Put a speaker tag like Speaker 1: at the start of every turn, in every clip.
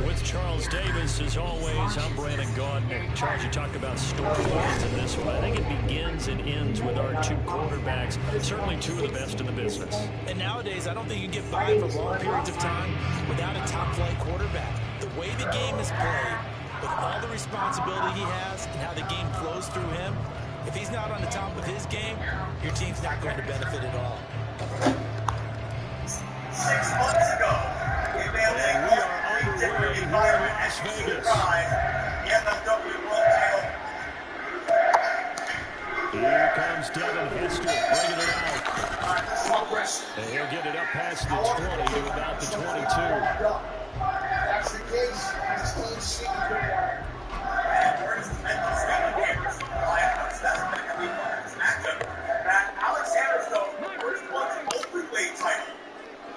Speaker 1: With Charles Davis, as always, I'm Brandon Gaudin. Charles, you talk about storylines in this one. I think it begins and ends with our two quarterbacks, certainly two of the best in the business.
Speaker 2: And nowadays, I don't think you can get by for long periods of time without a top-flight quarterback. The way the game is played, with all the responsibility he has and how the game flows through him, if he's not on the top of his game, your team's not going to benefit at all.
Speaker 3: 6 months ago, we mailed in
Speaker 1: underway here in Las Vegas.
Speaker 3: The MLW World title.
Speaker 1: Here comes Devin Hester, bringing it out. And he'll get it up past the 20 to about the 22.
Speaker 4: That's the case. This team's secret.
Speaker 3: Alex Hammerstone first won the openweight title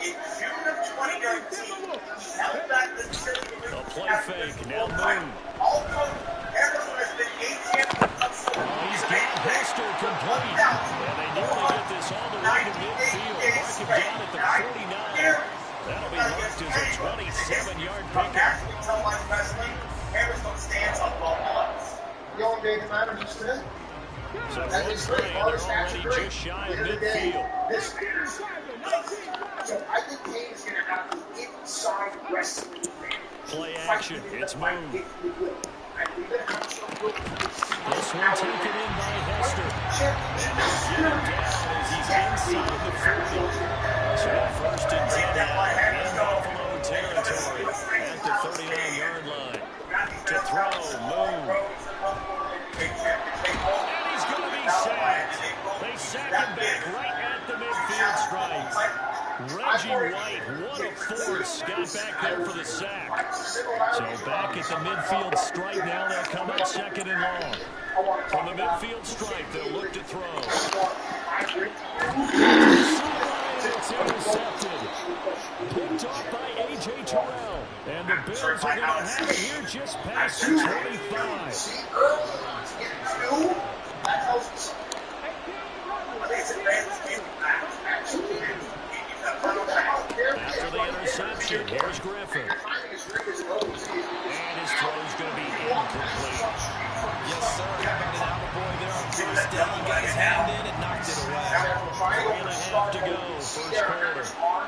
Speaker 3: in June of 2019. He held back the decision.
Speaker 1: A play fake, now Moon.
Speaker 3: Also, Hammerstone has been a champion of
Speaker 1: He's got Hester complete. And they nearly get this all the way to midfield. Mark him down at the 49. That'll be marked as a 27-yard pickup.
Speaker 3: Hammerstone stands up all odds.
Speaker 4: The only day that matters is today.
Speaker 1: So one play, and they're already just shy of midfield.
Speaker 4: This matters. So I think Kane is going to have the inside wrestling advantage.
Speaker 1: Play action, it's Moon. This one taken in by Hester. And they'll get him down as he's inside the 40. So first and 10 now in Buffalo territory at the 39-yard line. To throw, Moon. And he's going to be sacked. They sack him back right at the midfield stripe. Reggie White, what a force, got back there for the sack. So back at the midfield stripe now, they'll come up second and long. From the midfield stripe, they'll look to throw. It's intercepted. Picked off by A.J. Terrell. And the Bills are going to have it here just past the 25. After the interception, here's Griffin. And his throw's going to be incomplete.
Speaker 2: Yes, sir. How about an out boy there on first down? Got his hand in and knocked it away.
Speaker 1: 3.5 to go, first quarter.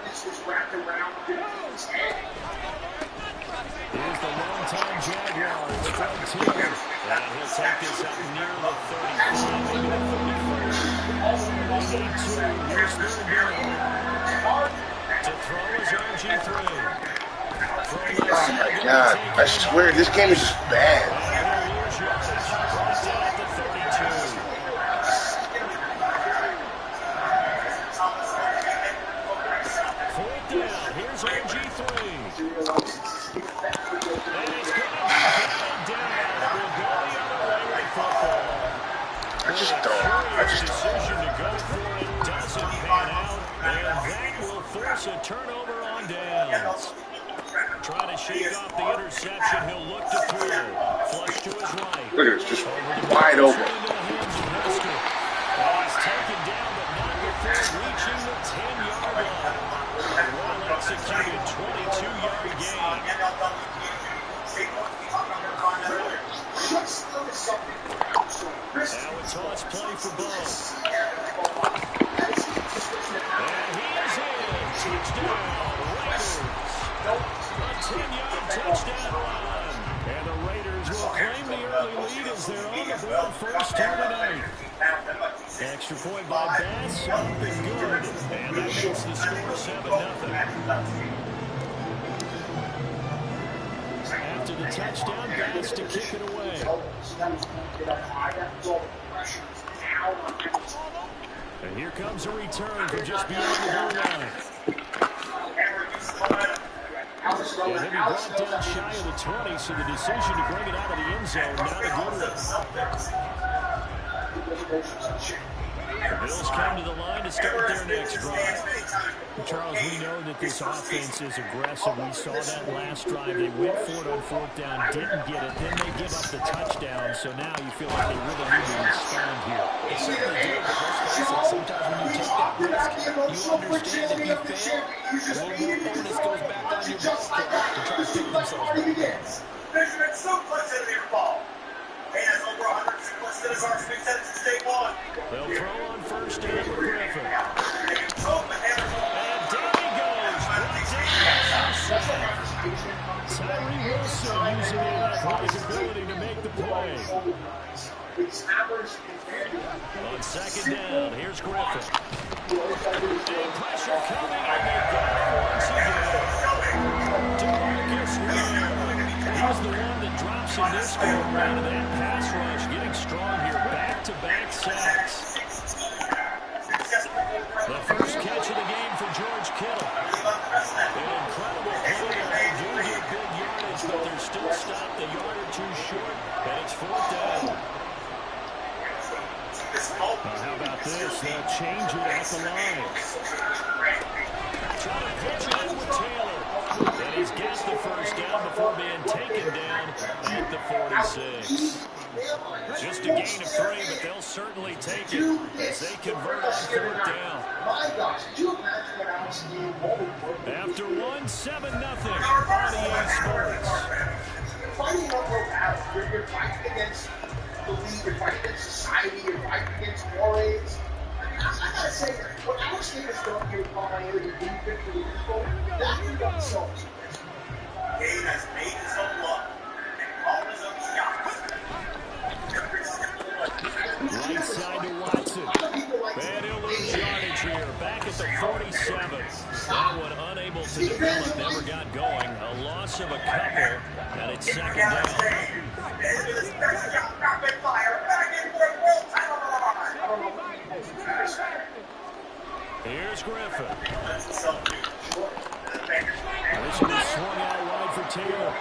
Speaker 1: Here's the longtime Jaguars, Frontier. And he'll take this up near the 35, maybe the 31st. They need two. Here's third down. To throw is RG3.
Speaker 4: Oh my God, I swear this game is just bad.
Speaker 1: Fourth down, here's RG3. And he's going to knock it down. We'll go the other way with football.
Speaker 4: I just
Speaker 1: Decision to go for it doesn't pan out, and that will force a turnover on downs. Trying to shake off the interception, he'll look to throw. Flush to his right.
Speaker 4: Look at this, just wide open.
Speaker 1: He's taken down, but not before reaching the 10-yard line. A well-executed 22-yard gain. Now a toss play for both. And he's in. Touchdown, Raiders. A 10-yard touchdown run. And the Raiders will claim the early lead as they're on the board first here tonight. Extra point by Bass, up and good. And that makes the score 7-0. After the touchdown, Bass to kick it away. And here comes a return from just beyond the goal line. And he'll be brought down shy of the 20, so the decision to bring it out of the end zone, not a good one. The Bills come to the line to start their next drive.
Speaker 5: Charles, we know that this offense is aggressive. We saw that last drive. They went for it on fourth down, didn't get it. Then they give up the touchdown. So now you feel like they really need to respond here.
Speaker 2: They certainly do, but let's face it, sometimes when you take that risk, you understand if you fail, a little more bonus goes back on your ball club to try to pick themselves back.
Speaker 3: Fisherman suplex into the ball. He has over 100 suplex to his arch big Tennessee State one.
Speaker 1: They'll throw on first down with Griffin.
Speaker 3: And down
Speaker 1: he goes. Tyree Wilson using his athletic ability to make the play. On second down, here's Griffin. And pressure coming, and they got it once again. DeMarcus Ware. He's the one that drops in this game out of that pass rush, getting strong here. Back-to-back sacks. The first catch of the game for George Kittle. An incredible play. They do get big yardage, but they're still stopped a yard or two short, and it's fourth down. How about this? They'll change it at the line. Trying to pitch it in with Taylor. And he's got the first down before being taken down at the 46. Just a gain of 3, but they'll certainly take it as they convert on fourth down. After 1, 7-0 on EA Sports.
Speaker 4: You're fighting an uphill battle. You're fighting against the league, you're fighting against society, you're fighting against mores. I gotta say, what Alex Smith has done here with Miami and being good for the people, that can done so much.
Speaker 3: Gabe has made his own luck and called his own shots.
Speaker 1: Right side to Watson. And he'll lose yardage here. Back at the 47. That one unable to develop, never got going. A loss of a couple, and it's second down. Here's Griffin. This one is swung out wide for Taylor.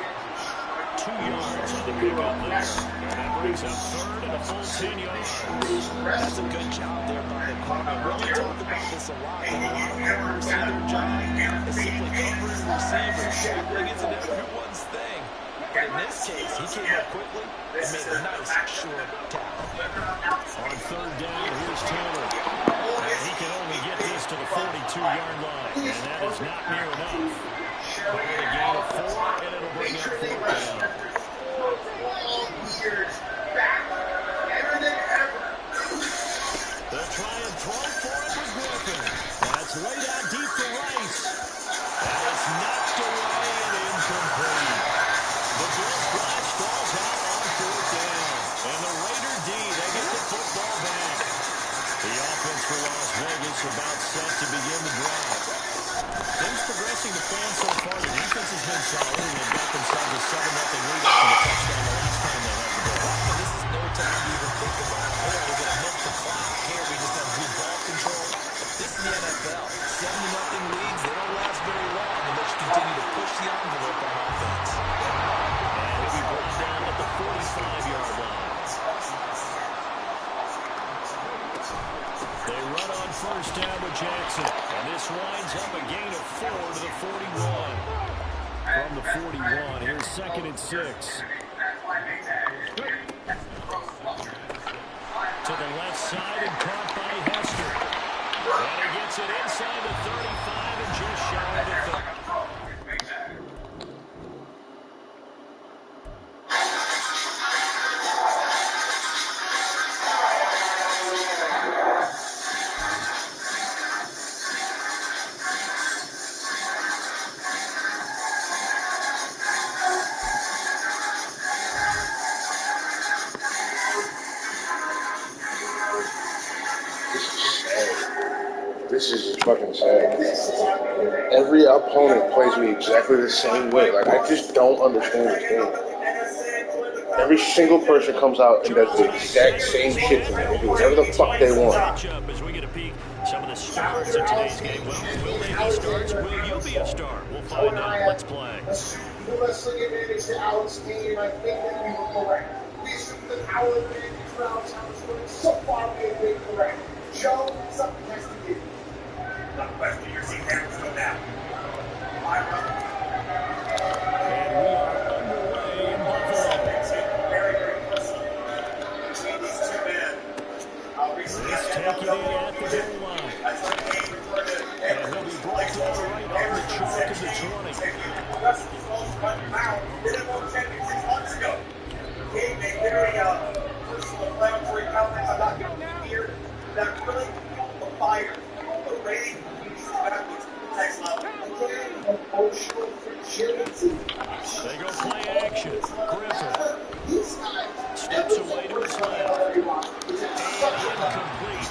Speaker 1: 2 yards on the pickup there. And that brings up third and a full 10 yards.
Speaker 2: That's a good job there by the corner. We talk about this a lot. A lot of corners see their job is simply covering receivers. Tackling isn't everyone's thing. But in this case, he came up quickly and made a nice, short tackle.
Speaker 1: On third down, here's Taylor. And he can only get this to the 42-yard line. And that is not near enough. Call it a gain of 4, and it'll bring up fourth down. They'll try and throw for it with Griffin. That's laid out deep for Rice. And it's knocked away and incomplete. The Bills drive stalls out on fourth down. And the Raider D, they get the football back. The offense for Las Vegas about set to begin the drive. Things progressing to plan so far. The defense has been solid, and they've got themselves a 7-0 lead after the touchdown the last time they had the ball.
Speaker 2: And this is no time to even think about, hey, are we going to milk the clock? Here, we just have good ball control. This is the NFL. 7-0 leads, they don't last very long, and they should continue to push the envelope on offense.
Speaker 1: And he'll be brought down at the 45-yard line. They run on first down with Jackson. And this winds up a gain of 4 to the 41. From the 41, here's second and 6. To the left side and caught by Hester. And he gets it inside the 35 and just shy of the 30.
Speaker 6: This is just fucking sad. Every opponent plays me exactly the same way. Like, I just don't understand this game. Every single person comes out and does the exact same shit to me. They do whatever the fuck they want.
Speaker 1: As we get a peek, some of the stars in today's game. Well, will they be stars? Will you be a star? We'll find out. Let's play.
Speaker 4: Let's look at advantage to Alex Kane. I think that we were correct. We assumed that our advantage for Alex was so far we had been correct. show, something has to give.
Speaker 3: No question, your seat there will go down.
Speaker 5: And we are underway in Buffalo.
Speaker 3: Very, very close. Between these two men.
Speaker 5: Let's take it in at the goal line. And he'll be brought down right on the chalk of the 20.
Speaker 3: Months ago, gave a very personal inflammatory comment about your here that really caught the fire. The rating needs to back to the next level.
Speaker 4: Emotional fragility.
Speaker 5: They go play action. Griffin steps away to his left. Incomplete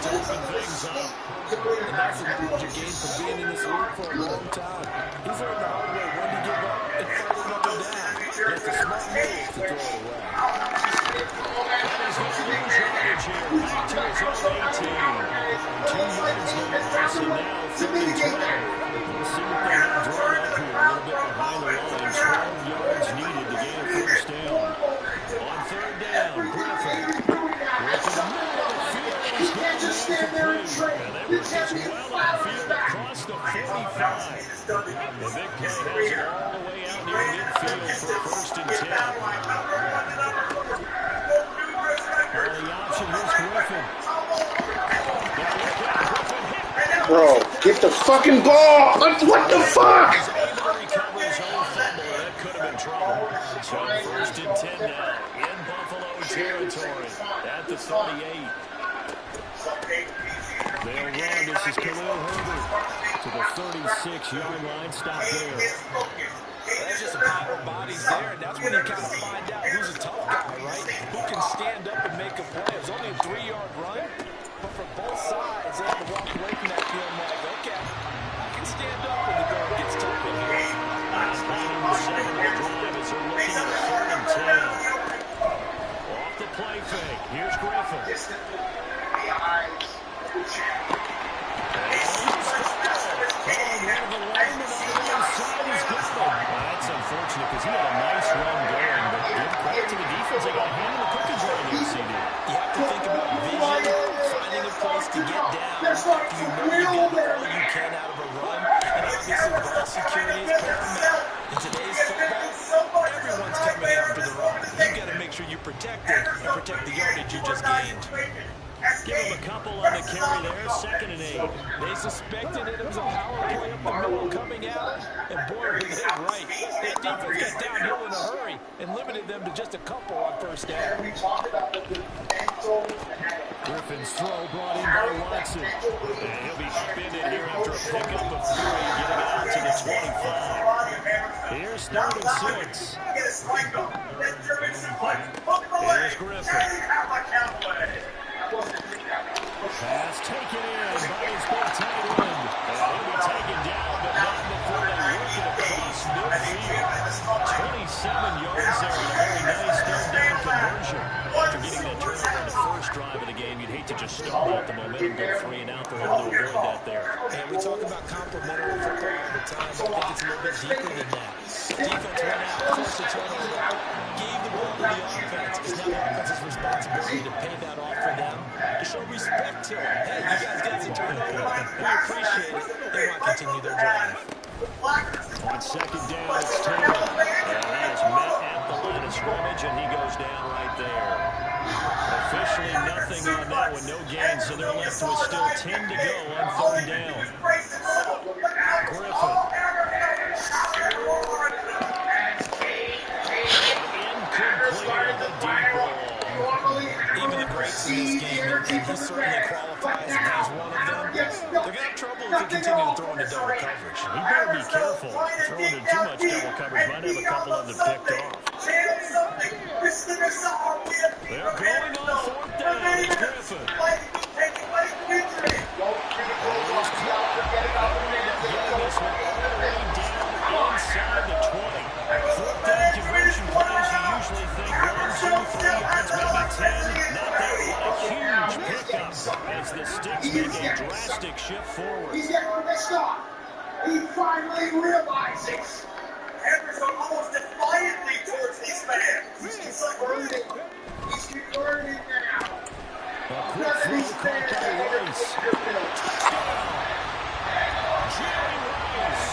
Speaker 5: to open things up.
Speaker 2: And that's a knowledge you gain from being in this league for a long time. He's learned the hard way when to give up and fight another down. It's a smart move to throw it away.
Speaker 5: And he's going to lose yardage here. Back to his own 18. 2 yards no loss, and now 3rd and 12. We'll see what they have drawn up here. A little bit behind the line. 12 yards needed to gain a first down. On 3rd down, Griffin. Griffin in the middle of the field. He's going to stand there and train. And that work is well upfield across the 45. The big play has it all the way out near midfield for 1st and 10. The option is Griffin.
Speaker 6: Bro, get the fucking ball! What the fuck?
Speaker 5: He's able to recover his own fumble. That could have been trouble. So 1st and 10 now in Buffalo territory at the 38. They'll run. This is Khalil Herbert to the 36-yard line. Stop there.
Speaker 2: There's just a pile of bodies there, and that's when you kind of find out who's a tough guy, right? Who can stand up and make a play. It was only a 3-yard run, but for both sides, they have to walk away from that feeling like, okay, I can stand up when the going gets tough in here.
Speaker 5: Last play number 7 of the drive as they're looking at a 3rd and 10. Off the play fake. Here's Griffin. That's unfortunate because he had a nice run going, but give credit to the defense. They got a hand in the cookies right here, CD.
Speaker 2: You have to think about vision, finding a place to get down. You know you get all you can out of a run, and obviously ball security is paramount. In today's football, everyone's coming after the run. You've got to make sure you protect it and protect the yardage you just gained.
Speaker 5: Give him a couple on the carry there, 2nd and 8.
Speaker 2: They suspected it was a power play up the middle coming out, and boy, were they right. That defense got downhill in a hurry and limited them to just a couple on 1st down.
Speaker 5: Griffin's throw brought in by Watson. And he'll be spinning here after a pickup of 3, getting it out to the 25. Here's 3rd and 6. Here's Griffin. Pass taken in by his big tight end. And he'll be taken down, but not before they work it across midfield. 27 yards there and a very nice 3rd down conversion. After getting that turnover on the first drive of the game, you'd hate to just stall out the momentum, go 3 and out. They're able to avoid that there.
Speaker 2: And we talk about complementary football all the time, but I think it's a little bit deeper than that. Defense went out, forced a turnover, gave the ball to the offense. It's now the offense's responsibility to pay that off for them, to show respect to them. Hey, you guys got some turnover. We appreciate it. They want to continue their drive.
Speaker 5: On 2nd down, it's Taylor. And he is met at the line of scrimmage, and he goes down right there. Officially nothing on that one, no gain, so they're left with still 10 to go on 3rd down. Griffin. Incomplete on the deep ball.
Speaker 2: Even the greats in this game, and he certainly qualifies, and he's one of them. They're going to have trouble if they continue to throw into double coverage.
Speaker 5: He better be careful. Throwing in too much double coverage might have a couple of them picked off. They're going on 4th down. It's Griffin. This one all the way down inside the 20. 4th down conversion plays, you usually think 1, 2, 3 yards, maybe 10. Not that one. A huge pickup as the Sticks make a drastic shift forward.
Speaker 4: He's getting messed up. He finally realizes.
Speaker 3: Henderson almost defiantly towards these fans.
Speaker 4: He's converting. He's converting now.
Speaker 1: quick throw caught by Rice. Touchdown. Jerry Rice.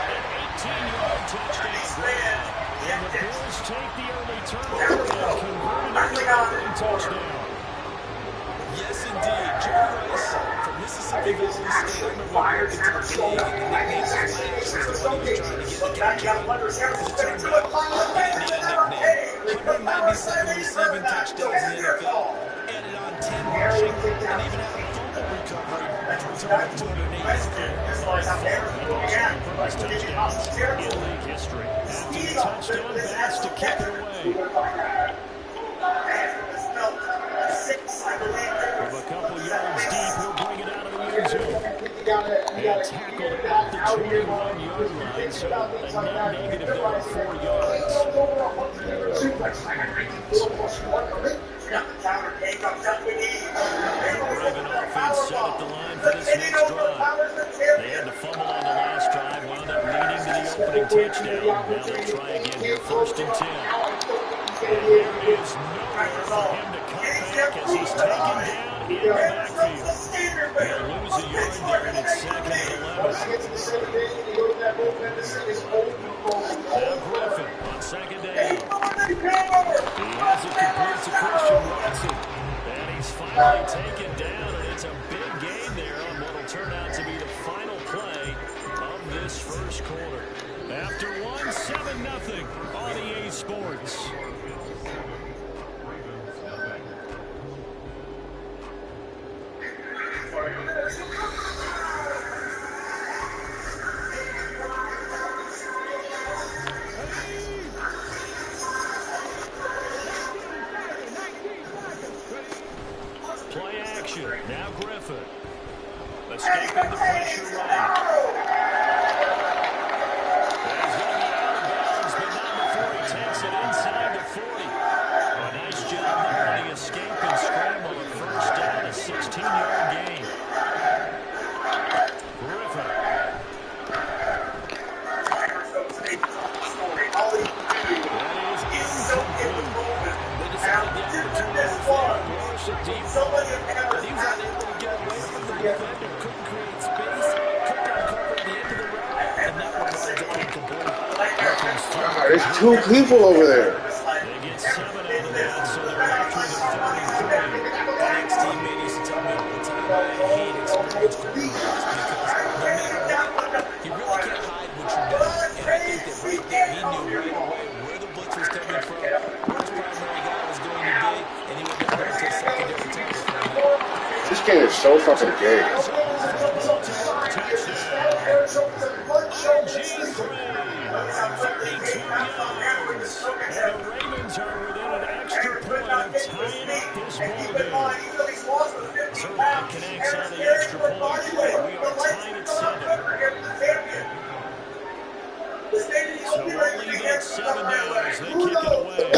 Speaker 1: An 18-yard touchdown grab. And the Bills take the early turnover and convert it into a touchdown.
Speaker 2: Yes, indeed. Jerry Rice from Mississippi Valley State. I remember working to the league, and the nickname Flash was the one he was trying to get the catch on. As it turns out, he didn't need a nickname. 197 receiving touchdowns in the NFL, added on 10 rushing, and even had a fumble recovery, which returned 208 yards.
Speaker 1: In league history. After the touchdown, Bass to kick it away. From a couple yards deep, he'll bring it out of the end zone. And tackled at the 21-yard line, so a net negative of 4 yards. The Raven offense set up the line for this next drive. They had to fumble on the last drive, wound up leading to the opening touchdown. Now they'll try again here, 1st and 10. And there is nowhere for him to cut back as he's taken down in the backfield. He'll lose a yard there, and it's 2nd and 11. Now Griffin on 2nd down. He has it complete to Christian Watson. And he's finally taken down, and it's a big gain there on what will turn out to be the final play of this first quarter. After 7-0 on EA Sports. Play action. Now Griffin. Escaping the pressure run. He's going to be out of bounds, but not before he takes it inside the 40. A nice job there on the escape and scramble at 1st down, a 16-yard gain. Griffin. That is incomplete.
Speaker 2: They decided the opportunity was there. Worship deep. But he was unable to get away from the defender. Couldn't create space. Couldn't uncover at the end of the route. And that one was incomplete.
Speaker 6: There's 2 people over there.
Speaker 1: They get 7 out of that, so they're after the 33.
Speaker 2: My ex-teammate used to tell me all the time, I hate experienced quarterbacks because no matter what, you really can't hide what you're doing. And I think that right there, he knew right away where the blitz was coming from, where his primary guy was going to be, and he went down there to a secondary target from there.
Speaker 6: This game is so fucking gay.
Speaker 1: And the Ravens are within an extra point of tying up this ball game. Zerline connects on the extra point. We are tied at 7. So we'll leave at 7 now as they kick it away.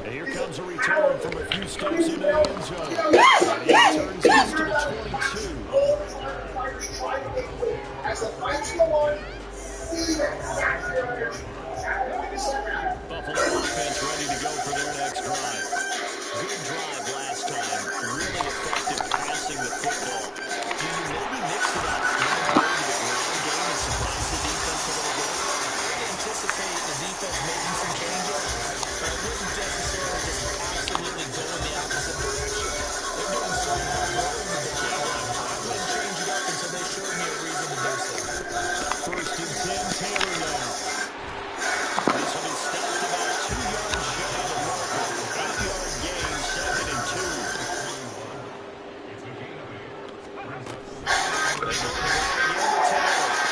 Speaker 1: And here comes a return from a few steps into the end zone. And he returns this to the 22. Buffalo offense ready to go for their next drive. Good drive last time. Really effective passing the football. Do you maybe mix it up and go to the ground game and surprise the defense a little bit?
Speaker 2: I anticipate the defense making some changes, but I wouldn't necessarily just absolutely go in the opposite direction. They're doing so well throwing the ball. I wouldn't change it up until they showed me a reason to do so.
Speaker 1: 1st and 10, Taylor now. This will be stopped about 2 yards shy of the marker. 8-yard gain, 2nd and 2. They go to the ground again to Taylor. They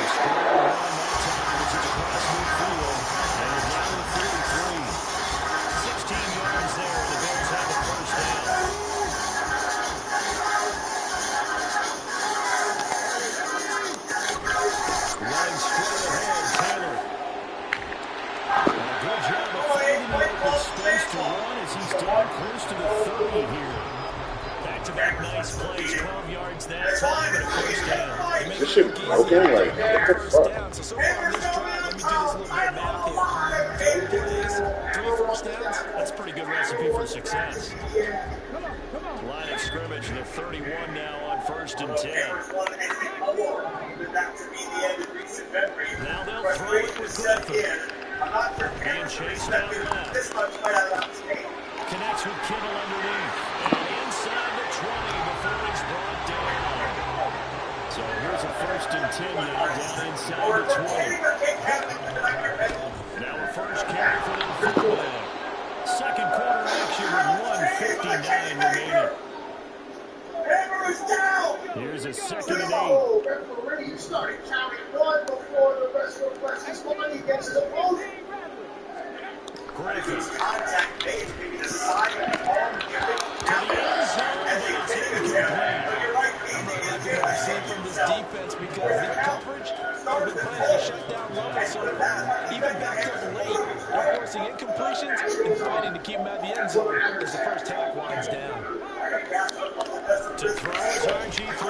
Speaker 1: score a run that time, which is across midfield, and they're down to 33. 16 yards there, and the Bears have the 1st down. Running straight ahead, Taylor. A good job of finding the open space to run as he's down close to the 30 here. Back-to-back nice plays, 12 yards that time, and a 1st down.
Speaker 6: This shit broken? Like, what the fuck?
Speaker 2: So far on this drive, let me do this little bit of math here.
Speaker 1: success. Line of scrimmage, the 31 now on 1st and 10. Now they'll throw it with Griffin. Being chased out left. Connects with Kittle underneath. And inside the 20 before he's brought down. So here's a 1st and 10 now down inside the 20. Now a first carry for the fullback. Second quarter action with 1:59 remaining. Here's a 2nd and 8.
Speaker 4: Referee started counting one before the rest of the press money against the post.
Speaker 1: Griffin.
Speaker 3: Contact made, maybe the side of the arm giving.
Speaker 1: To the end zone, but it's incomplete.
Speaker 3: You're right,
Speaker 2: From this defense because the coverage has been playing at a shutdown level so far. Even back up late, they're forcing incompletions and fighting to keep them out of the end zone as the first half winds down.
Speaker 1: To throw is RG3.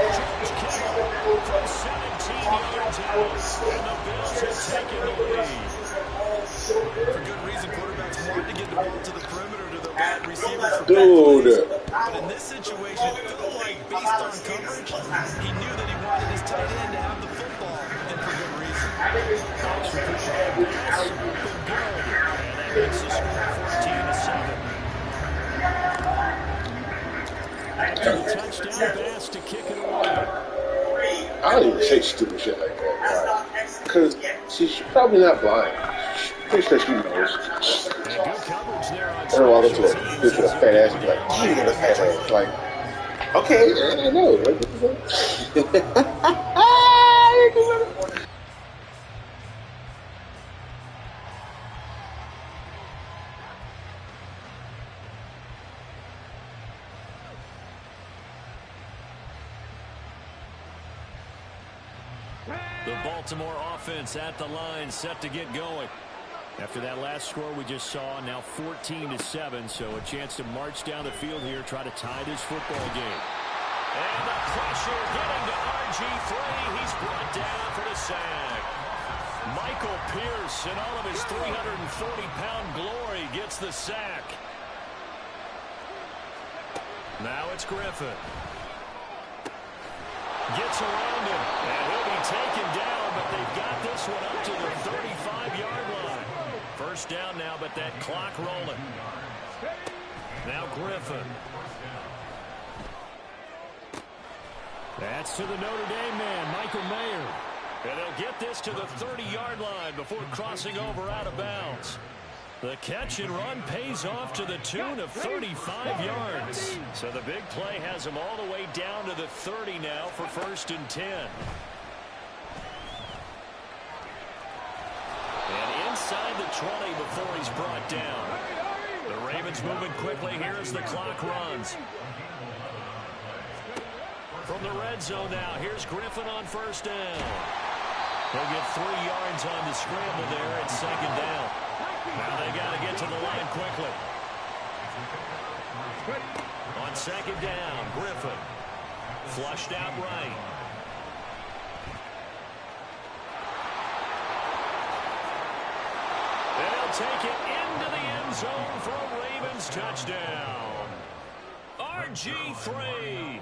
Speaker 1: George Kittle from 17 yards out. And the Bills have taken the lead.
Speaker 2: For good reason, quarterbacks want to get the ball to the perimeter to the wide receivers for
Speaker 6: Dude.
Speaker 2: big plays. But in this situation, it felt like based on coverage, he knew that he wanted his tight end to have the football, and for good reason.
Speaker 1: Pass been good. And that makes the score 14-7. After the touchdown pass to kick it away.
Speaker 6: I don't even say stupid shit like that. Because she's probably not blind. Pretty sure she knows.
Speaker 1: And good coverage there on
Speaker 6: I don't walk up to
Speaker 1: special
Speaker 6: a
Speaker 1: teams.
Speaker 6: bitch with a fat ass and be like, you got a fat ass. Like, okay, yeah, I know. Like, what the fuck?
Speaker 1: The Baltimore offense at the line, set to get going. After that last score we just saw, now 14-7, so a chance to march down the field here, try to tie this football game. And the pressure getting to RG3. He's brought down for the sack. Michael Pierce, in all of his 340-pound glory, gets the sack. Now it's Griffin. Gets around him, and he'll be taken down, but they've got this one up to the 35-yard line. First down now, but that clock rolling. Now Griffin. That's to the Notre Dame man, Michael Mayer. And they'll get this to the 30-yard line before crossing over out of bounds. The catch and run pays off to the tune of 35 yards. So the big play has him all the way down to the 30 now for 1st and 10. And inside the 20 before he's brought down. The Ravens moving quickly here as the clock runs. From the red zone now, here's Griffin on 1st down. He'll get 3 yards on the scramble there at 2nd down. Now they got to get to the line quickly. On 2nd down, Griffin. Flushed out right. And he'll take it into the end zone for a Ravens touchdown. RG3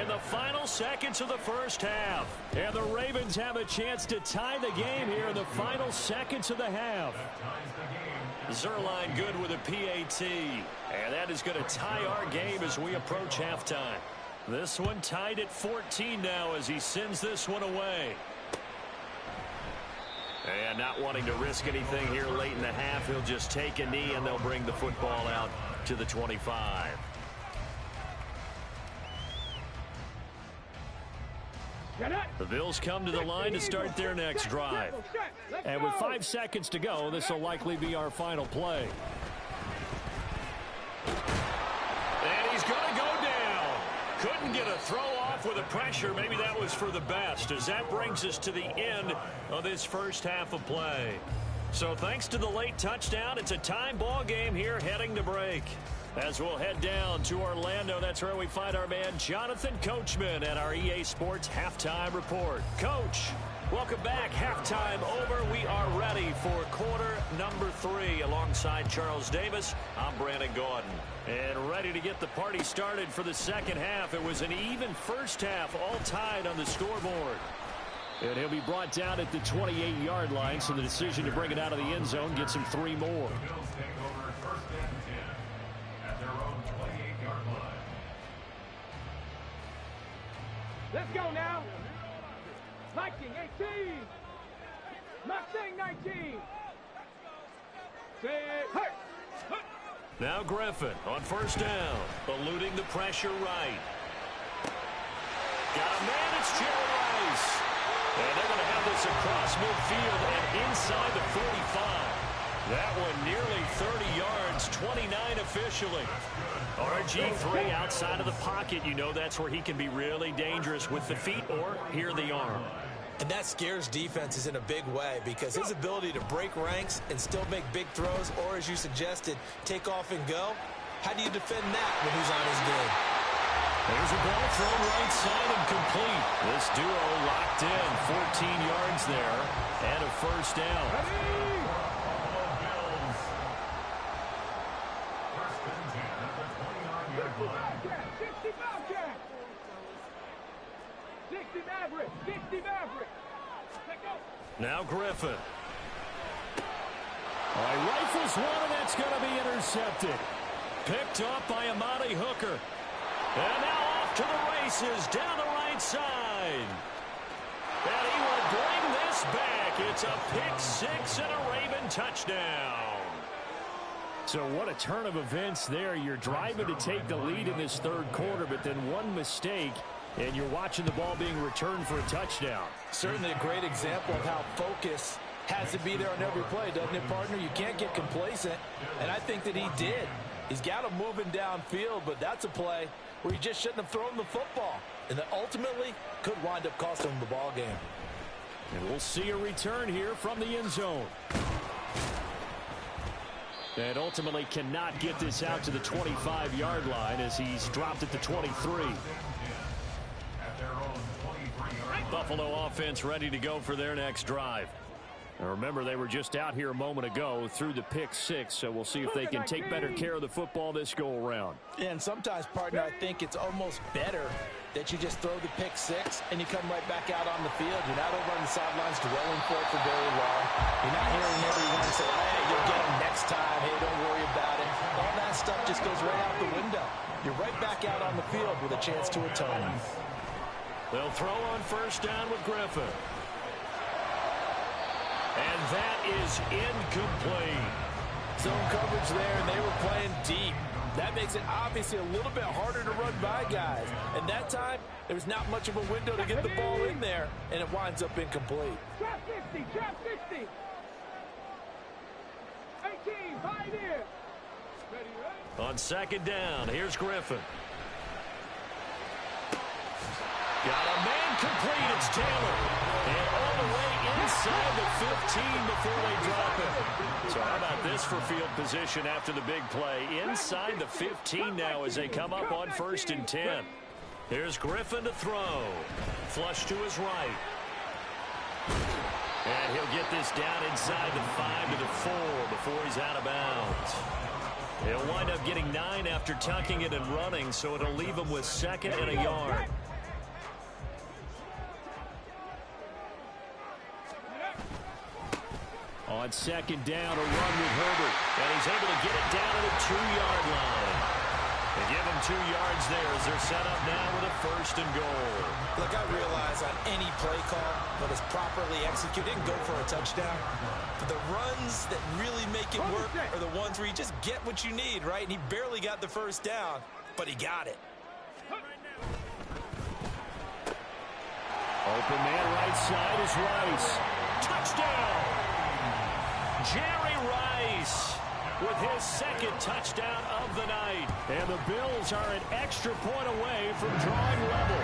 Speaker 1: in the final seconds of the first half. And the Ravens have a chance to tie the game here in the final seconds of the half. Zerline good with a PAT. And that is going to tie our game as we approach halftime. This one tied at 14 now as he sends this one away. And not wanting to risk anything here late in the half, he'll just take a knee and they'll bring the football out to the 25. The Bills come to the line to start their next drive. And with 5 seconds to go, this will likely be our final play. And he's going to go down. Couldn't get a throw off with the pressure. Maybe that was for the best, as that brings us to the end of this first half of play. So thanks to the late touchdown, it's a tie ball game here heading to break. As we'll head down to Orlando, that's where we find our man Jonathan Coachman at our EA Sports Halftime Report. Coach. Welcome back. Halftime over. We are ready for quarter number 3. Alongside Charles Davis, I'm Brandon Gaudin. And ready to get the party started for the second half. It was an even first half, all tied on the scoreboard. And he'll be brought down at the 28-yard line, so the decision to bring it out of the end zone gets him 3 more.
Speaker 7: Let's go now. Viking 18. Mustang 19.
Speaker 1: Now Griffin on first down, eluding the pressure right. Got a man, it's Jerry Rice. And they're going to have this across midfield and inside the 45. That one nearly 30 yards, 29 officially. RG3 outside of the pocket. You know that's where he can be really dangerous with the feet or here the arm.
Speaker 2: And that scares defenses in a big way because his ability to break ranks and still make big throws, or as you suggested, take off and go, how do you defend that when he's on his game?
Speaker 1: There's a ball thrown right side and complete. This duo locked in, 14 yards there and a first down.
Speaker 7: 60 Maverick, 60 Maverick.
Speaker 1: Now Griffin. All right, rifles one, and that's going to be intercepted. Picked up by Amani Hooker. And now off to the races down the right side. And he will bring this back. It's a pick six and a Raven touchdown.
Speaker 5: So what a turn of events there. You're driving to take the lead in this third quarter, but then one mistake, and you're watching the ball being returned for a touchdown.
Speaker 2: Certainly a great example of how focus has to be there on every play, doesn't it, partner? You can't get complacent, and I think that he did. He's got him moving downfield, but that's a play where he just shouldn't have thrown the football, and that ultimately could wind up costing him the ball game.
Speaker 5: And we'll see a return here from the end zone. And ultimately cannot get this out to the 25-yard line as he's dropped at the 23.
Speaker 1: Buffalo offense ready to go for their next drive. Now remember, they were just out here a moment ago through the pick six, so we'll see if they can take better care of the football this go-around.
Speaker 2: Yeah, and sometimes, partner, I think it's almost better that you just throw the pick six and you come right back out on the field. You're not over on the sidelines dwelling for it for very long. You're not hearing everyone say, hey, you'll get them next time. Hey, don't worry about it. All that stuff just goes right out the window. You're right back out on the field with a chance to atone.
Speaker 1: They'll throw on first down with Griffin. And that is incomplete.
Speaker 2: Zone coverage there, and they were playing deep. That makes it obviously a little bit harder to run by guys. And that time, there was not much of a window to get the ball in there, and it winds up incomplete.
Speaker 7: Trap 50, trap 50. 18, hide in. Ready, right?
Speaker 1: On second down, here's Griffin. Got a man complete. It's Taylor. And all the way inside the 15 before they drop it. So how about this for field position after the big play? Inside the 15 now as they come up on first and 10. Here's Griffin to throw. Flush to his right. And he'll get this down inside the 5 to the 4 before he's out of bounds. He'll wind up getting 9 after tucking it and running, so it'll leave him with second and a yard.
Speaker 5: On second down, a run with Herbert.
Speaker 1: And he's able to get it down to the 2-yard line. They give him 2 yards there as they're set up now with a first and goal.
Speaker 2: Look, I realize on any play call that is properly executed and go for a touchdown, but the runs that really make it work are the ones where you just get what you need, right? And he barely got the first down, but he got it.
Speaker 5: Open man right side is Rice.
Speaker 1: Touchdown! Jerry Rice with his second touchdown of the night.
Speaker 5: And the Bills are an extra point away from drawing level.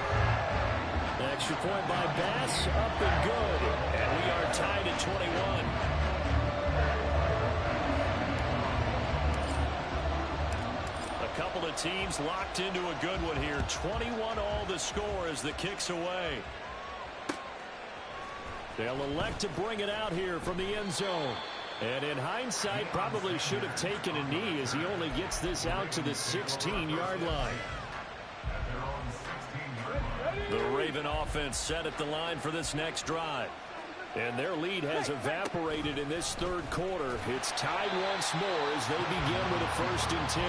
Speaker 5: The extra point by Bass, up and good.
Speaker 1: And we are tied at 21. A couple of teams locked into a good one here. 21 all the score as the kick's away.
Speaker 5: They'll elect to bring it out here from the end zone. And in hindsight, probably should have taken a knee as he only gets this out to the 16-yard line. The Raven offense set at the line for this next drive. And their lead has evaporated in this third quarter. It's tied once more as they begin with a 1st and 10.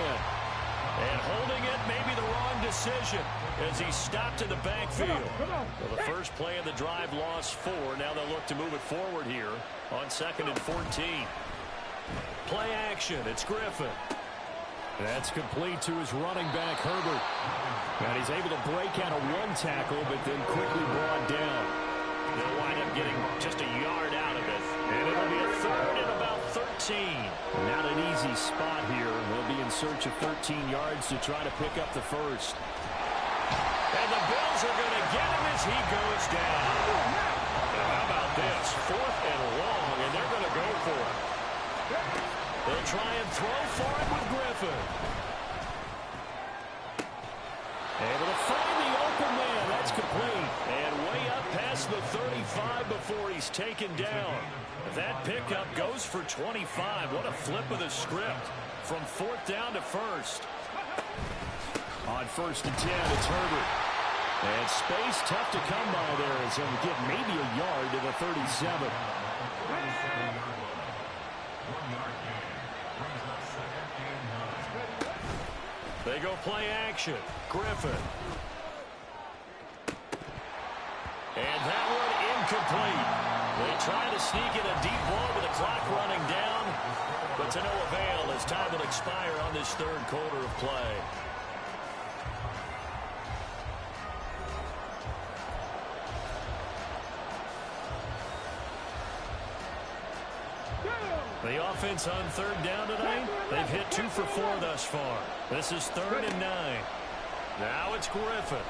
Speaker 5: And holding it may be the wrong decision as he stopped in the backfield. Well, the first play of the drive lost 4. Now they'll look to move it forward here on 2nd and 14. Play action. It's Griffin. That's complete to his running back, Herbert. And he's able to break out of 1 tackle, but then quickly brought down. They'll wind up getting just a yard out of it. And it'll be a 3rd and about 13. Not an easy spot here. They'll be in search of 13 yards to try to pick up the first. And the Bills are going to get him as he goes down. Now how about this? 4th and long, and they're going to go for it. They'll try and throw for it with Griffin. Able to find the open man. That's complete. And way up past the 35 before he's taken down. That pickup goes for 25. What a flip of the script from 4th down to 1st. On 1st and 10, it's Herbert. And space tough to come by there as he'll get maybe a yard to the 37. They go play action. Griffin. And that one incomplete. They try to sneak in a deep ball with the clock running down, but to no avail as time will expire on this 3rd quarter of play. The offense on 3rd down tonight, they've hit 2 for 4 thus far. This is 3rd and 9. Now it's Griffin.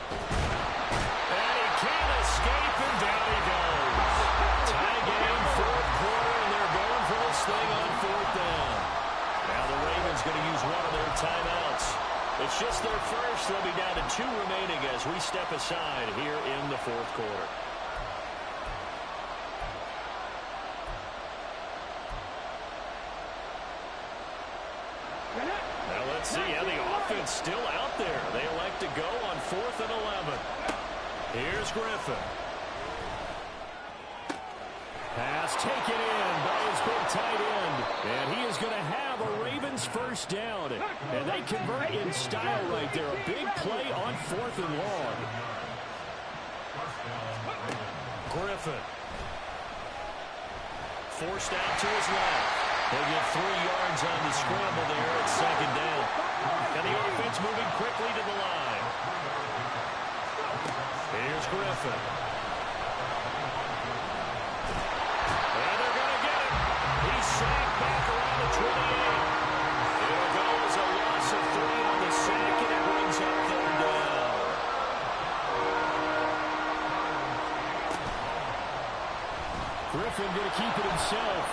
Speaker 5: And he can't escape, and down he goes. Tie game, 4th quarter, and they're going for this thing on 4th down. Now the Ravens going to use one of their timeouts. It's just their first. They'll be down to 2 remaining as we step aside here in the 4th quarter. Now let's see how the offense still out there. They elect to go on 4th and 11. Here's Griffin. Pass taken in by his big tight end. And he is going to have a Ravens 1st down. And they convert in style right there. A big play on 4th and long. Griffin. Forced out to his left. They'll get 3 yards on the scramble there at 2nd down. And the offense moving quickly to the line. Here's Griffin. And they're going to get him. He's sacked back around the 28. It'll go as a loss of 3 on the sack, and it brings up 3rd down. Griffin going to keep it himself.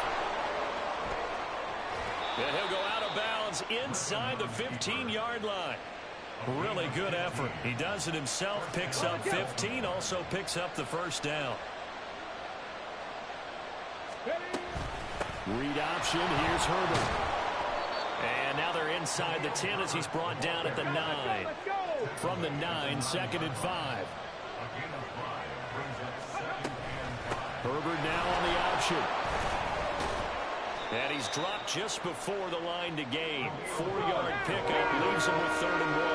Speaker 5: And he'll go out of bounds inside the 15-yard line. Really good effort. He does it himself, picks up 15, also picks up the 1st down. Read option, here's Herbert. And now they're inside the 10 as he's brought down at the 9. From the 9, 2nd and 5. Herbert now on the option. And he's dropped just before the line to gain. 4-yard pickup leaves him with 3rd and 1.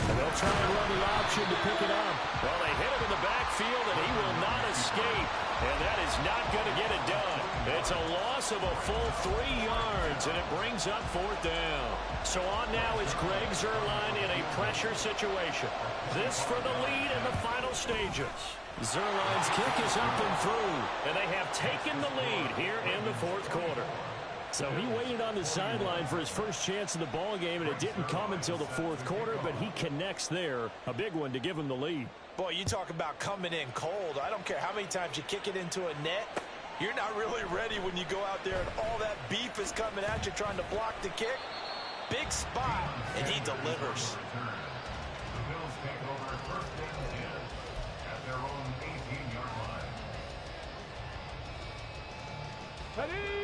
Speaker 5: And they'll try and run the option to pick it up. Well, they hit him in the backfield, and he will not escape. And that is not going to get it done. It's a loss of a full 3 yards, and it brings up 4th down. So on now is Greg Zuerlein in a pressure situation. This for the lead in the final stages. Zuerlein's kick is up and through, and they have taken the lead here in the 4th quarter. So he waited on the sideline for his first chance in the ball game, and it didn't come until the 4th quarter, but he connects there. A big one to give him the lead.
Speaker 2: Boy, you talk about coming in cold. I don't care how many times you kick it into a net. You're not really ready when you go out there and all that beef is coming at you trying to block the kick. Big spot, and he delivers.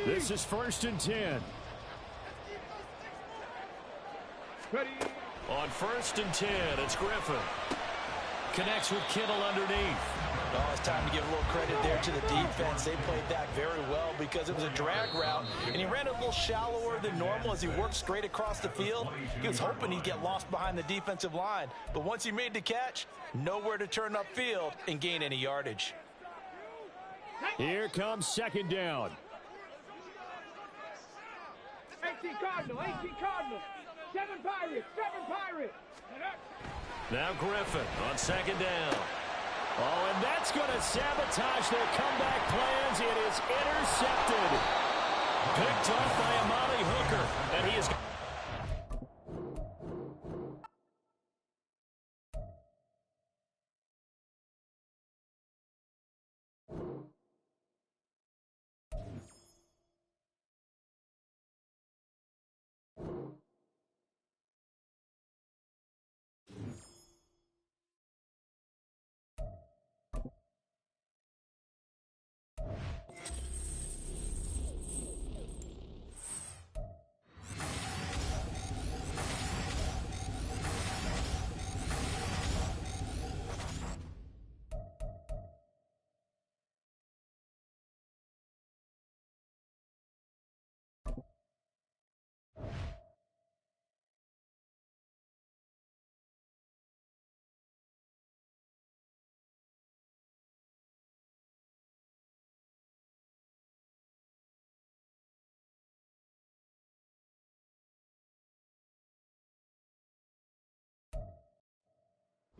Speaker 5: This is 1st and 10.
Speaker 7: Ready.
Speaker 1: On 1st and 10, it's Griffin. Connects with Kittle underneath.
Speaker 2: Oh, it's time to give a little credit there to the defense. They played that very well because it was a drag route, and he ran a little shallower than normal as he worked straight across the field. He was hoping he'd get lost behind the defensive line, but once he made the catch, nowhere to turn upfield and gain any yardage.
Speaker 5: Here comes 2nd down.
Speaker 7: 18 Cardinal, 18 Cardinal. 7 Pirates.
Speaker 1: Now Griffin on 2nd down.
Speaker 5: Oh, and that's going to sabotage their comeback plans. It is intercepted.
Speaker 1: Picked off by Amani Hooker, and he is...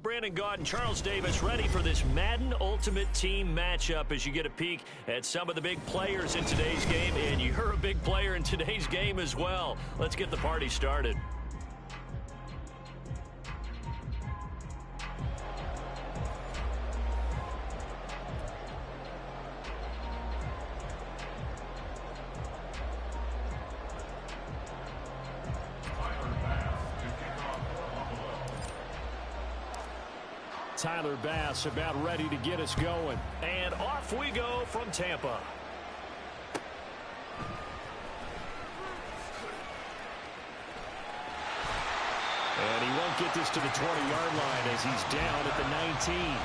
Speaker 1: Brandon Gaudin, Charles Davis ready for this Madden Ultimate Team matchup as you get a peek at some of the big players in today's game, and you're a big player in today's game as well. Let's get the party started.
Speaker 5: Tyler Bass about ready to get us going.
Speaker 1: And off we go from Tampa.
Speaker 5: And he won't get this to the 20-yard line as he's down at the 19.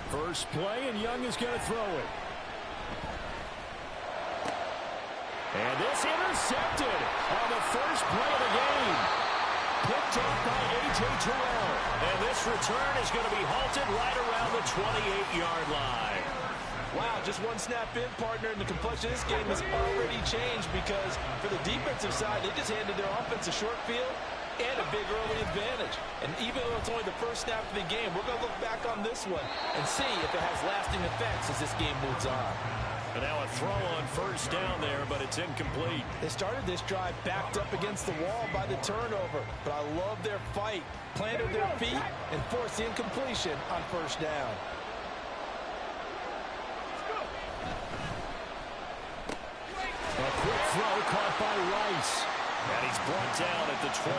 Speaker 5: First play, and Young is going to throw it. And this intercepted on the first play of the game. Picked off by A.J. Terrell. And this return is going to be halted right around the 28-yard line.
Speaker 2: Wow, just one snap in, partner, and the complexion of this game has already changed because for the defensive side, they just handed their offense a short field and a big early advantage. And even though it's only the first snap of the game, we're going to look back on this one and see if it has lasting effects as this game moves on.
Speaker 1: And now a throw on first down there, but it's incomplete.
Speaker 2: They started this drive backed up against the wall by the turnover, but I love their fight. Planted their feet and forced the incompletion on first down.
Speaker 5: A quick throw caught by Rice.
Speaker 1: And he's brought down at the 24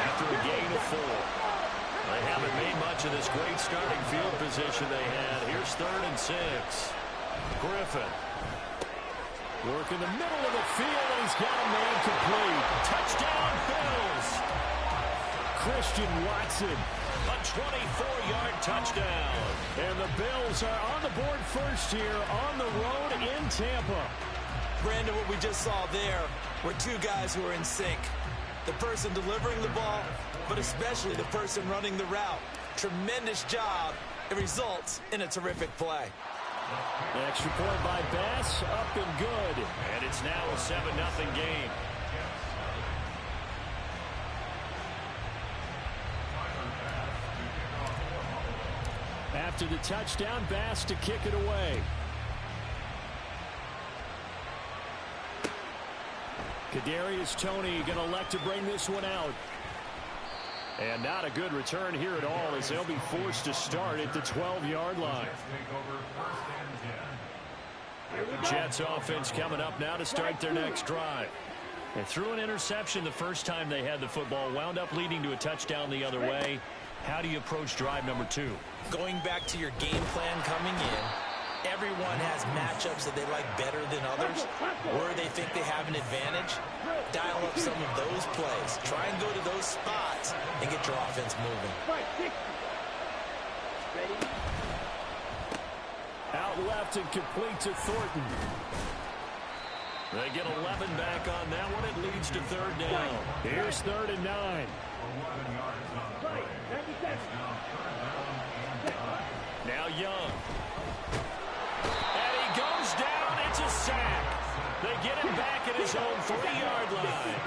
Speaker 1: after a gain of 4. They haven't made much of this great starting field position they had. Here's 3rd and 6. Griffin.
Speaker 5: Work in the middle of the field, and he's got a man complete.
Speaker 1: Touchdown, Bills.
Speaker 5: Christian Watson.
Speaker 1: A 24-yard touchdown.
Speaker 5: And the Bills are on the board first here on the road in Tampa.
Speaker 2: Brandon, what we just saw there were two guys who are in sync. The person delivering the ball, but especially the person running the route. Tremendous job. It results in a terrific play.
Speaker 5: The extra point by Bass, up and good.
Speaker 1: And it's now a 7-0 game.
Speaker 5: After the touchdown, Bass to kick it away. Kadarius Toney going to elect to bring this one out. And not a good return here at all as they'll be forced to start at the 12-yard line. Jets offense coming up now to start their next drive. They threw an interception the first time they had the football, wound up leading to a touchdown the other way. How do you approach drive number 2?
Speaker 2: Going back to your game plan coming in, everyone has matchups that they like better than others, where they think they have an advantage. Dial up some of those plays. Try and go to those spots and get your offense moving.
Speaker 5: Out left and complete to Thornton. They get 11 back on that one. It leads to third down. Here's 3rd and 9. Now Young. And he goes down. It's a sack. They get him back at his own 3-yard line.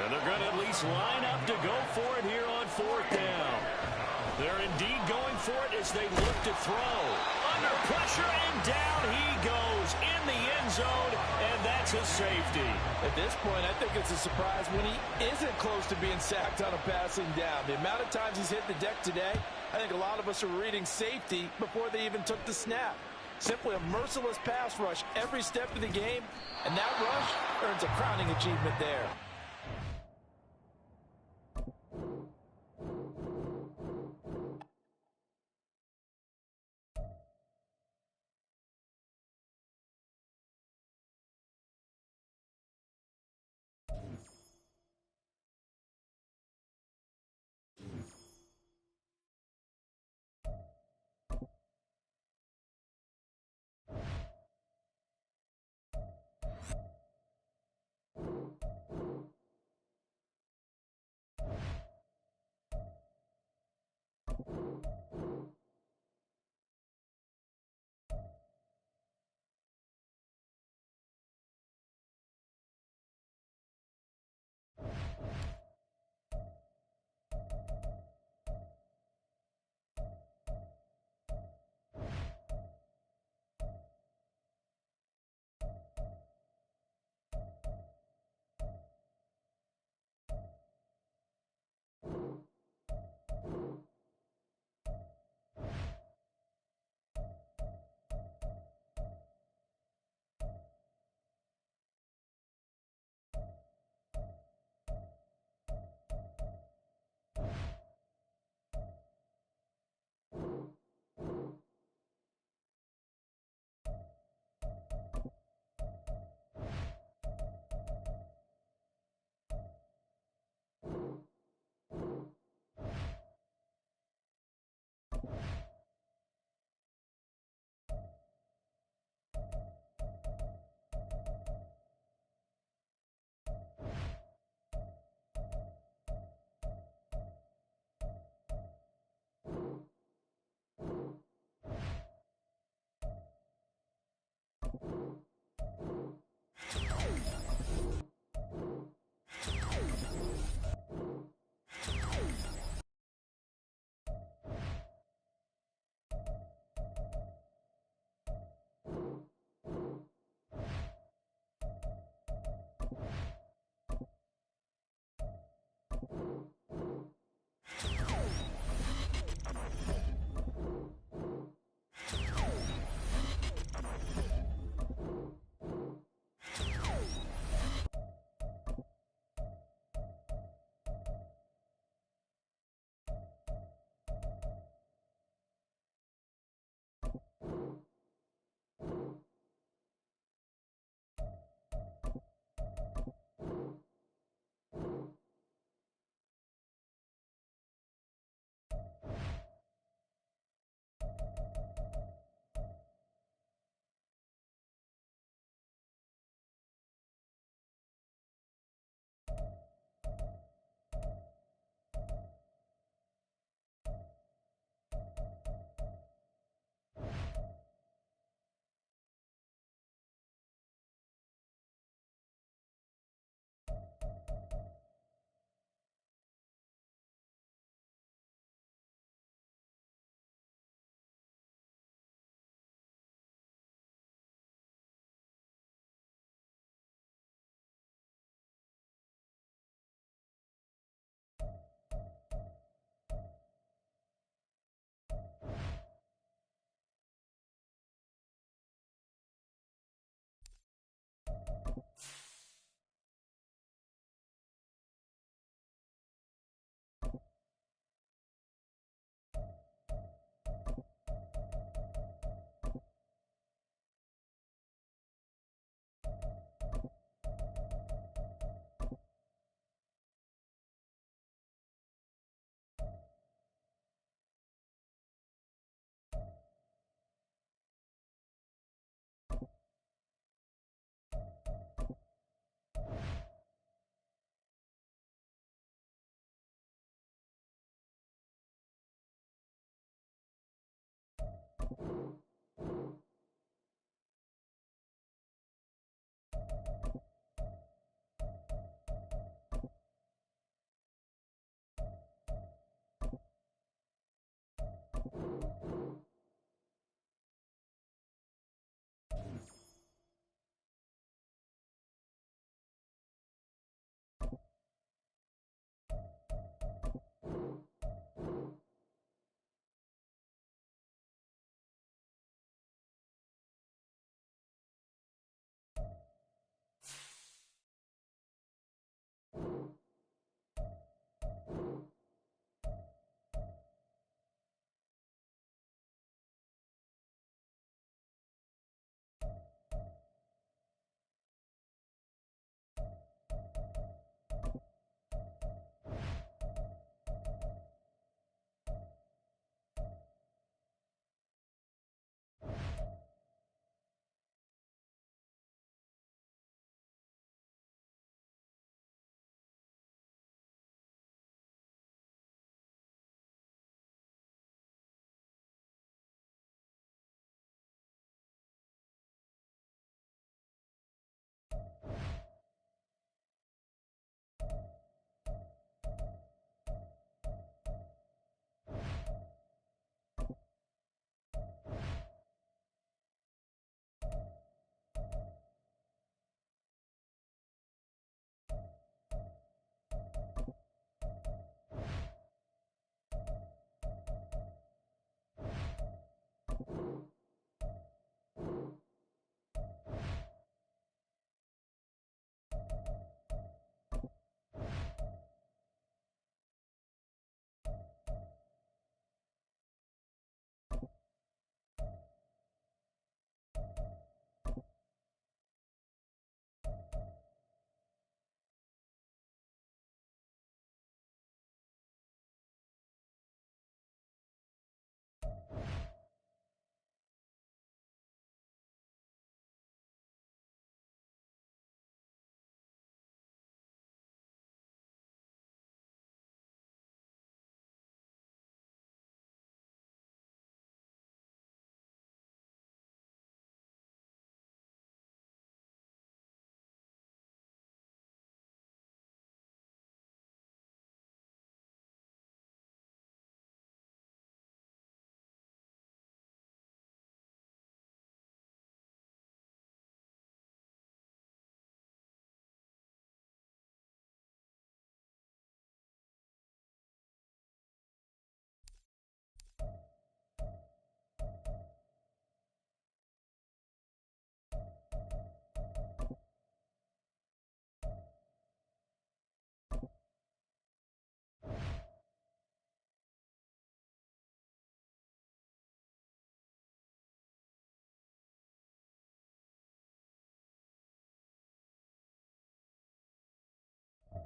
Speaker 5: And they're going to at least line up to go for it here on 4th down. They're indeed going for it as they look to throw. Under pressure, and down he goes in the end zone, and that's a safety.
Speaker 2: At this point, I think it's a surprise when he isn't close to being sacked on a passing down. The amount of times he's hit the deck today, I think a lot of us are reading safety before they even took the snap. Simply a merciless pass rush every step of the game, and that rush earns a crowning achievement there.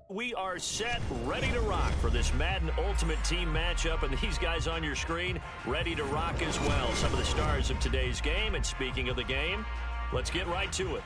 Speaker 5: We are set, ready to rock for this Madden Ultimate Team matchup, and these guys on your screen ready to rock as well. Some of the stars of today's game, and speaking of the game, let's get right to it.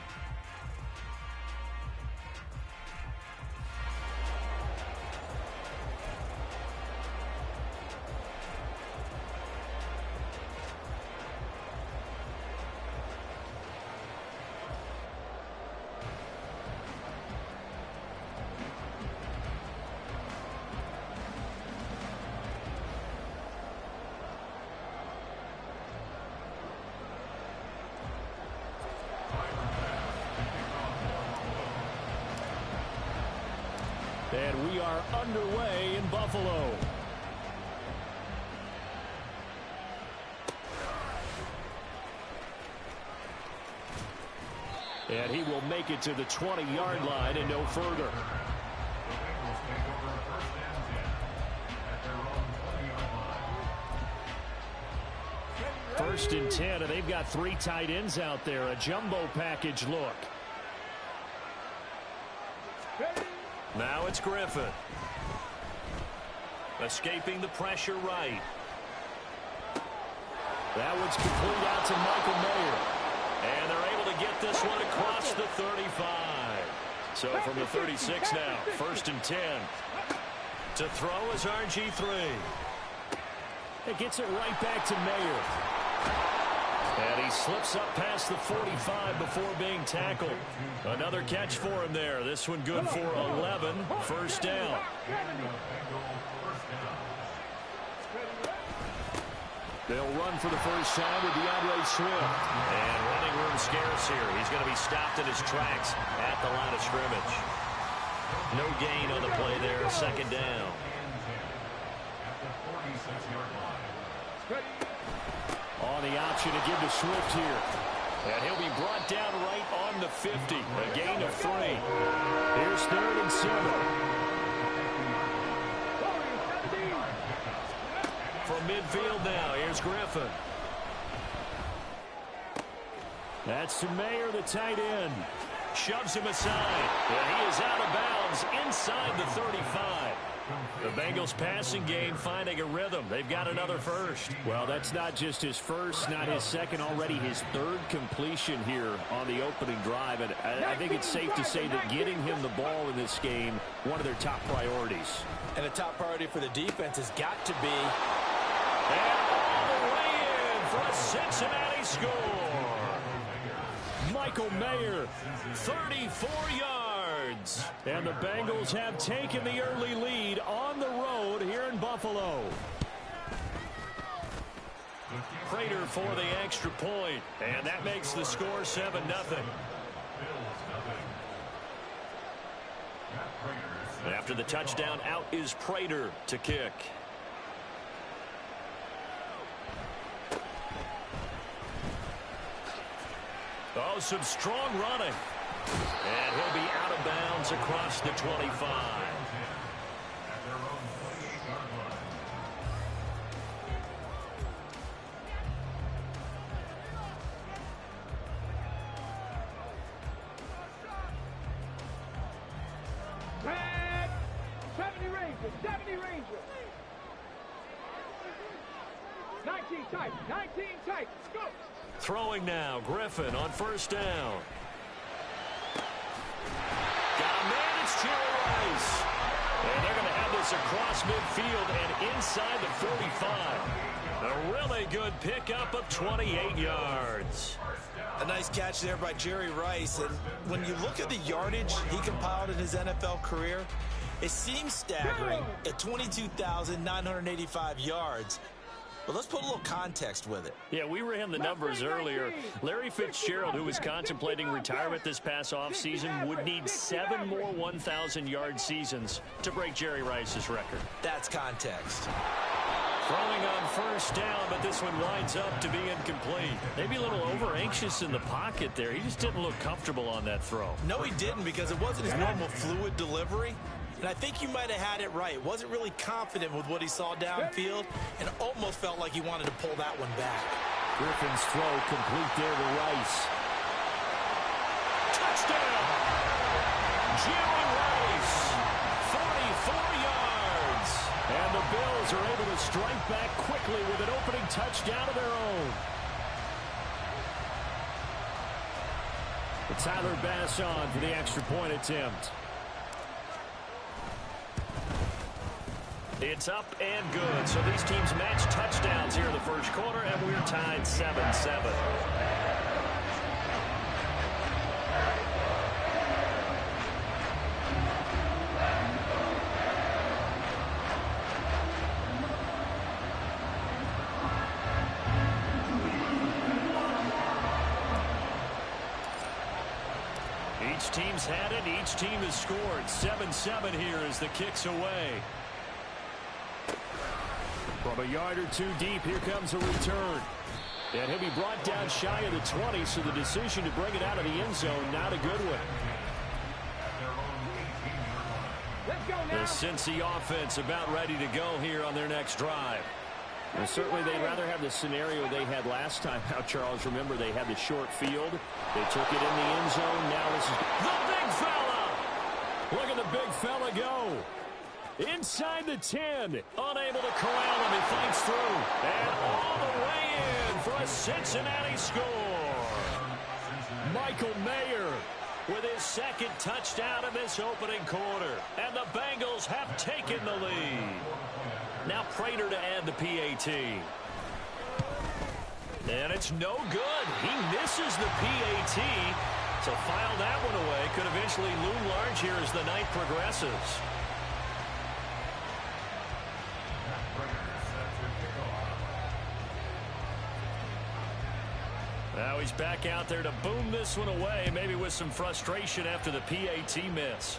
Speaker 5: And we are underway in Buffalo. And he will make it to the 20-yard line and no further. First and 10, and they've got 3 tight ends out there. A jumbo package look. Now it's Griffin. Escaping the pressure right. That one's complete out to Michael Mayer. And they're able to get this one across the 35. So from the 36 now, first and 10. To throw is RG3. It gets it right back to Mayer. And he slips up past the 45 before being tackled. Another catch for him there. This one good for 11. First down. They'll run for the first time with DeAndre Swift.
Speaker 1: And running room scarce here. He's going to be stopped in his tracks at the line of scrimmage. No gain on the play there. Second down.
Speaker 5: On the option to give to Swift here. And he'll be brought down right on the 50. A gain of 3. Here's 3rd and 7.
Speaker 1: From midfield now, here's Griffin.
Speaker 5: That's to Mayer, the tight end.
Speaker 1: Shoves him aside. And he is out of bounds inside the 35. The Bengals passing game finding a rhythm. They've got another first.
Speaker 5: Well, that's not just his first, not his second, already his 3rd completion here on the opening drive. And I think it's safe to say that getting him the ball in this game, one of their top priorities.
Speaker 2: And a top priority for the defense has got to be.
Speaker 1: And all the way in for a Cincinnati score.
Speaker 5: Michael Mayer, 34 yards. And the Bengals have taken the early lead on the road here in Buffalo.
Speaker 1: Prater for the extra point. And that makes the score 7-0. After the touchdown, out is Prater to kick. Oh, some strong running. And he'll be out of bounds across the 25.
Speaker 7: Red, 70 Rangers, 70 Rangers. 19 tight, 19 tight, go.
Speaker 1: Throwing now, Griffin on first down. Got a man, it's Jerry Rice. And they're going to have this across midfield and inside the 45. A really good pickup of 28 yards.
Speaker 2: A nice catch there by Jerry Rice. And when you look at the yardage he compiled in his NFL career, it seems staggering at 22,985 yards. But let's put a little context with it.
Speaker 1: Yeah, we ran the numbers earlier. Larry Fitzgerald, who was contemplating retirement this past offseason, would need 7 more 1,000-yard seasons to break Jerry Rice's record.
Speaker 2: That's context.
Speaker 1: Throwing on first down, but this one winds up to be incomplete. Maybe a little over-anxious in the pocket there. He just didn't look comfortable on that throw.
Speaker 2: No, he didn't, because it wasn't his normal fluid delivery. And I think you might have had it right. Wasn't really confident with what he saw downfield and almost felt like he wanted to pull that one back.
Speaker 5: Griffin's throw complete there to Rice.
Speaker 1: Touchdown! Jerry Rice, 44 yards.
Speaker 5: And the Bills are able to strike back quickly with an opening touchdown of their own. But Tyler Bass on for the extra point attempt.
Speaker 1: It's up and good. So these teams match touchdowns here in the first quarter, and we're tied 7-7. Each team's had it. Each team has scored. 7-7 here as the kick's away.
Speaker 5: From a yard or two deep, here comes a return. And he'll be brought down shy of the 20, so the decision to bring it out of the end zone, not a good one.
Speaker 7: Let's go
Speaker 1: The
Speaker 7: now.
Speaker 1: Cincy offense about ready to go here on their next drive.
Speaker 5: And certainly they'd rather have the scenario they had last time. Now, Charles, remember they had the short field. They took it in the end zone. Now this is
Speaker 1: The big fella!
Speaker 5: Look at the big fella go. Inside the 10.
Speaker 1: Unable to corral him. He fights through. And all the way in for a Cincinnati score.
Speaker 5: Michael Mayer
Speaker 1: With his second touchdown in this opening quarter. And the Bengals have taken the lead. Now Prater to add the PAT. And it's no good. He misses the PAT. So file that one away. Could eventually loom large here as the night progresses.
Speaker 5: Now he's back out there to boom this one away, maybe with some frustration after the PAT miss.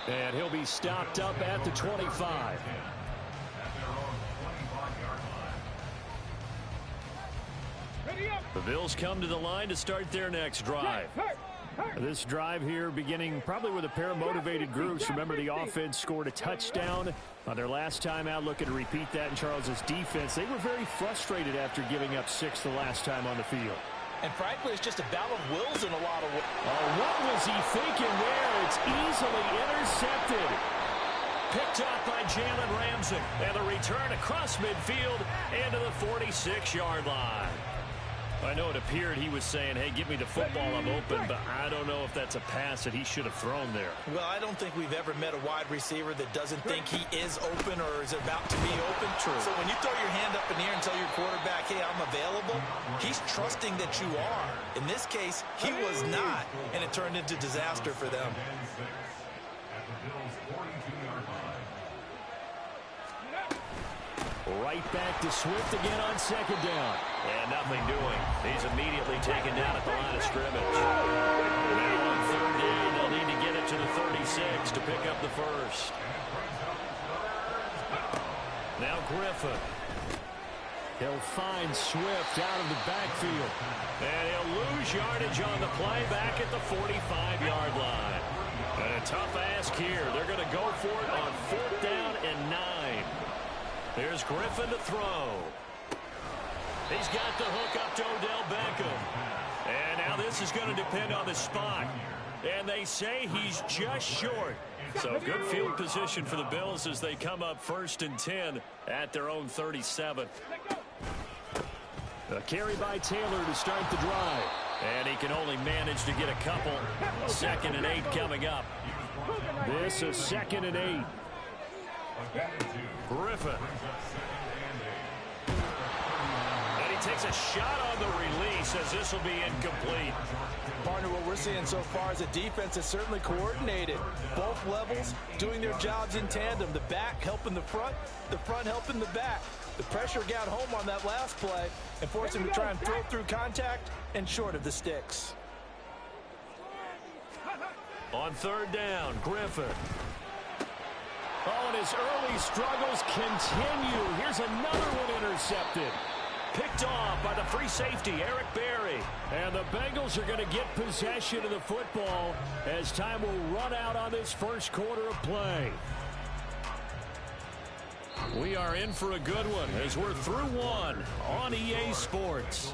Speaker 5: And he'll be stopped up at the 25. The Bills come to the line to start their next drive. This drive here beginning probably with a pair of motivated groups. Remember, the offense scored a touchdown on their last time out, looking to repeat that in Charles's defense. They were very frustrated after giving up 6 the last time on the field.
Speaker 2: And frankly, it's just a battle of wills in a lot of ways.
Speaker 5: Oh, what was he thinking there? It's easily intercepted. Picked up by Jalen Ramsey. And a return across midfield into the 46-yard line. I know it appeared he was saying, hey, give me the football, I'm open, but I don't know if that's a pass that he should have thrown there.
Speaker 2: Well, I don't think we've ever met a wide receiver that doesn't think he is open or is about to be open. True. So when you throw your hand up in the air and tell your quarterback, hey, I'm available, he's trusting that you are. In this case, he was not, and it turned into disaster for them.
Speaker 5: Right back to Swift again on second down.
Speaker 1: And nothing doing. He's immediately taken down at the line of scrimmage. Now on third down, they'll need to get it to the 36 to pick up the first.
Speaker 5: Now Griffin. He'll find Swift out of the backfield.
Speaker 1: And he'll lose yardage on the play back at the 45-yard line. And a tough ask here. They're going to go for it on 4th down and 9. Here's Griffin to throw. He's got the hook up to Odell Beckham. And now this is going to depend on the spot. And they say he's just short.
Speaker 5: So good field position for the Bills as they come up 1st and 10 at their own 37. A carry by Taylor to start the drive.
Speaker 1: And he can only manage to get a couple. 2nd and 8 coming up.
Speaker 5: This is 2nd and 8.
Speaker 1: Griffin. And he takes a shot on the release as this will be incomplete.
Speaker 2: Partner, what we're seeing so far is a defense that's certainly coordinated. Both levels doing their jobs in tandem. The back helping the front helping the back. The pressure got home on that last play and forced him to try and throw through contact and short of the sticks.
Speaker 1: On 3rd down, Griffin.
Speaker 5: Oh, and his early struggles continue. Here's another one intercepted.
Speaker 1: Picked off by the free safety, Eric Berry.
Speaker 5: And the Bengals are going to get possession of the football as time will run out on this first quarter of play. We are in for a good one as we're through one on EA Sports.